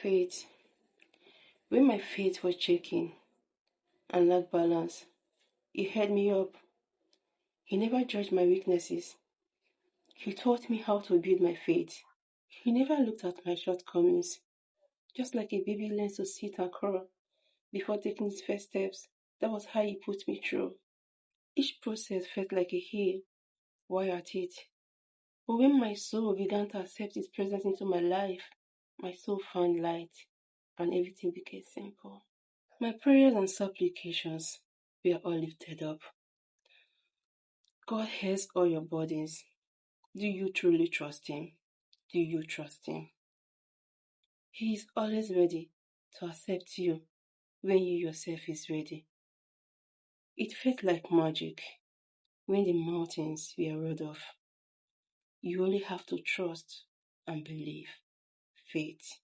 Faith. When my faith was shaking and lacked balance, he held me up. He never judged my weaknesses. He taught me how to build my faith. He never looked at my shortcomings. Just like a baby learns to sit and crawl before taking his first steps, that was how he put me through. Each process felt like a heel while at it. But when my soul began to accept his presence into my life, my soul found light and everything became simple. My prayers and supplications were all lifted up. God hears all your burdens. Do you truly trust Him? Do you trust Him? He is always ready to accept you when you yourself is ready. It felt like magic when the mountains were rolled off. You only have to trust and believe. Faith.